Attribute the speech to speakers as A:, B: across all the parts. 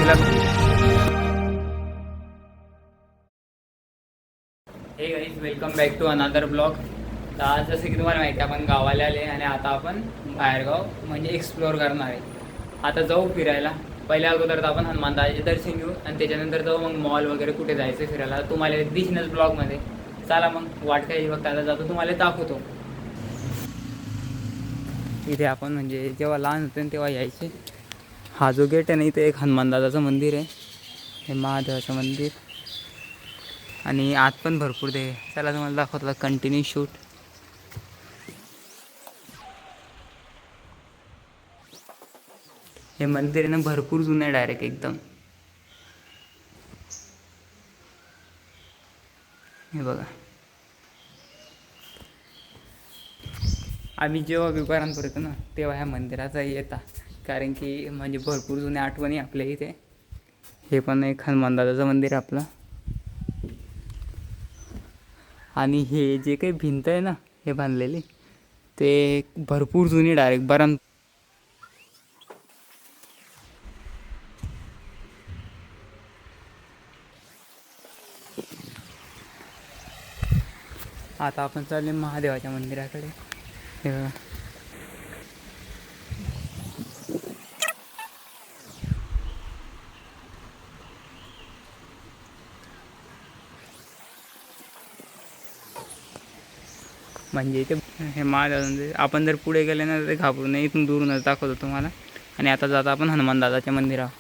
A: तुला हे guys welcome back to another blog. तर आज जसं की तुम्हाला माहिती आहे आपण गावाला आले आणि आता आपण बाहेरगाव म्हणजे एक्सप्लोअर करणार आहे. आता जाऊ फिरायला. पहिल्या अगोदर तर आपण हनुमानदाचे दर्शन घेऊ आणि त्याच्यानंतर जाऊ मग मॉल वगैरे कुठे जायचं फिरायला तुम्हाला दिसणंच ब्लॉगमध्ये. चला मग वाट काही बघता आता जातो तुम्हाला दाखवतो. इथे आपण म्हणजे जेव्हा लहान होते तेव्हा यायचे. हा जो गेट आहे ना इथे एक हनुमानदादाचं मंदिर आहे, हे महादेवाचं मंदिर आणि आत पण भरपूर ते. चला तुम्हाला दाखवतो कंटिन्यू शूट. हे मंदिर आहे ना भरपूर जुनं आहे डायरेक्ट एकदम. हे बघा आम्ही जेव्हा विबारांपूर येतो ना तेव्हा ह्या मंदिराचा येता, कारण की म्हणजे भरपूर जुन्या आठवणी आपल्या इथे. हे पण एक हनुमानदादाचं मंदिर आहे आपलं. आणि हे जे काही भिंत आहे ना हे बांधलेली ते भरपूर जुनी डायरेक्ट बरान. आता आपण चालले महादेवाच्या मंदिराकडे. हे बघा म्हणजे इथे हे महादेव. आपण जर पुढे गेले ना तर ते घाबरू नये, इथून दूरूनच दाखवतो तुम्हाला. आणि आता जाता आपण हनुमानदादाच्या मंदिरावर.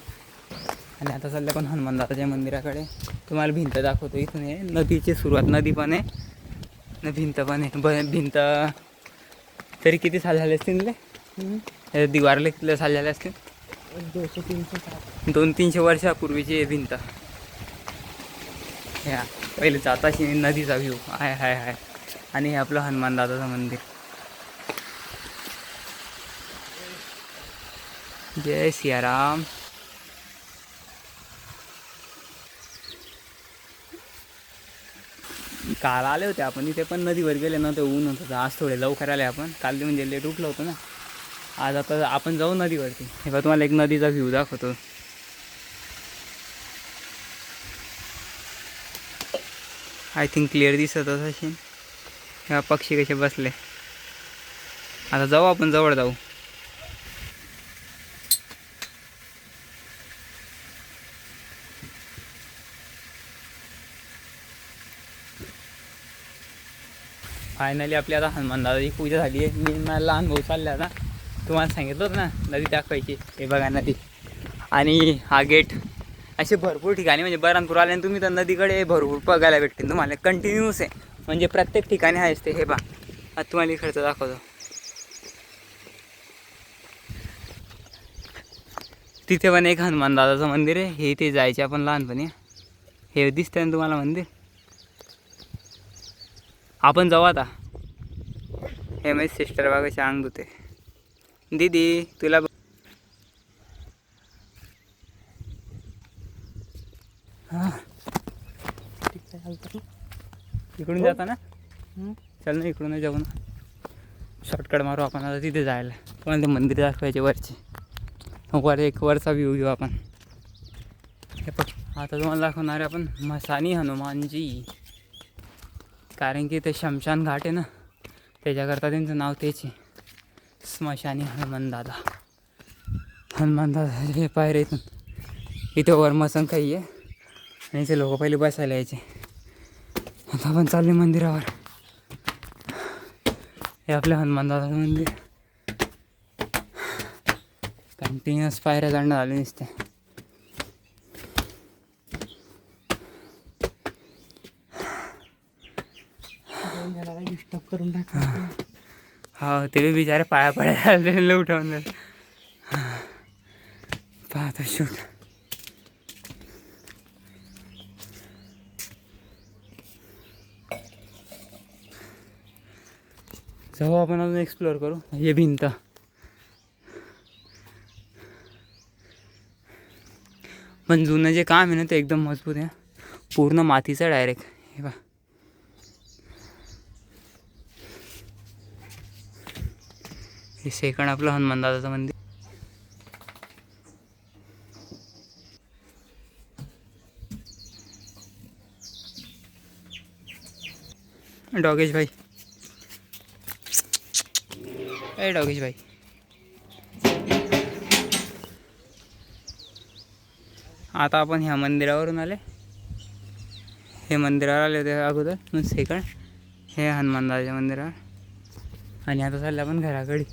A: आणि आता चाललं आपण हनुमानदादाच्या मंदिराकडे. तुम्हाला भिंत दाखवतो. इथून आहे नदीची सुरुवात. नदी पण आहे न भिंत पण आहे. भिंत तरी किती साल झाले असतील ते दिवारले किती साल झाले असतील? 200-300 वर्षापूर्वीची भिंत. ह्या पहिले जाताशी नदीचा व्ह्यू हाय हाय हाय. आणि हे आपलं हनुमानदादाचं मंदिर. जय सियाराम. काल आले होते आपण इथे पण नदीवर गेले नव्हते, ऊन होतं. आज थोडे लवकर आले आपण. काल म्हणजे लेट उठलो होतो ना. आज आता आपण जाऊ नदीवरती. हे बघा तुम्हाला एक नदीचा व्ह्यू दाखवतो. आय थिंक क्लिअर दिसत असेल. ह्या पक्षी कसे बसले. आता जाऊ आपण जवळ जाऊ. फायनली आपली आता हनुमानदादाची पूजा झाली आहे. मी मला लहान भाऊ चालले आता. तुम्हाला सांगितलं होतं ना नदी दाखवायची. हे बघा नदी. आणि हा गेट. असे भरपूर ठिकाणी म्हणजे बऱ्हाणपूर आले आणि तुम्ही तर नदीकडे भरपूर बघायला भेटतील तुम्हाला. कंटिन्यूस आहे म्हणजे प्रत्येक ठिकाणी आहेच ते. हे बा आता तुम्हाला इकडचं दाखवतो. तिथे पण एक हनुमानदादाचं मंदिर आहे. हे इथे जायचे आपण लहानपणी. हे दिसतंय ना तुम्हाला मंदिर. आपण जाऊ आता. हे माझी सिस्टर बागाचे अंग धुते. दीदी तुला हां इकडून जाता ना. चल ना इकडून जाऊ ना. शॉर्टकट मारू आपण आता तिथे जायला. तुम्हाला ते मंदिर दाखवायचे वरचे. वर एक वरचा व्ह्यू घेऊ आपण. हे पण आता तुम्हाला दाखवणार आहे आपण मसानी हनुमानजी. कारण की ते शमशान घाट आहे ना त्याच्याकरता त्यांचं नाव तेच आहे. स्मशानी हनुमानदादा. हनुमानदादा हे पायऱ्या इथून इथे वर मसन काही आहे आणि इथे लोक पहिले बसायला यायचे. आता आपण चालले मंदिरावर. हे आपलं हनुमानदादाचं मंदिर. कंटिन्युअस पायऱ्या चढणं झाले नुसते. डिस्टर्ब करून टाका. हा ते बिचारे पाया पडायला उठवून पाहतो शूट. जाऊ आपण अजून एक्सप्लोअर करू. हे भिंत पण जुनं जे काम आहे ना ते एकदम मजबूत आहे. पूर्ण मातीचं डायरेक्ट. हे बा हे सेकंड आपलं हनुमानदादाचं मंदिर. डॉगेश भाई, ए डॉगेश भाई. आता आपण ह्या मंदिरावरून आले. हे मंदिरावर आले होते अगोदर सेकंड, हे हनुमान दादाच्या मंदिरावर. आणि आता चाललं आपण घराकडे.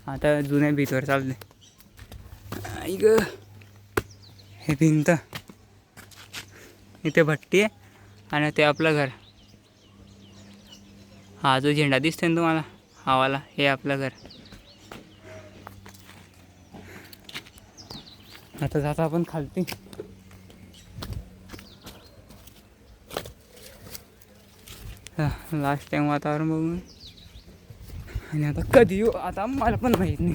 A: आता जुन्या भीतवर चालले. ऐक हे भिंत, इथे भट्टी आहे आणि ते आपलं घर. हा जो झेंडा दिसतोय ना तुम्हाला हावाला, हे आपलं घर. आता जाता आपण खालती. लास्ट टाइम वातावरण बघून. आणि आता कधी येऊ आता मला पण माहीत नाही.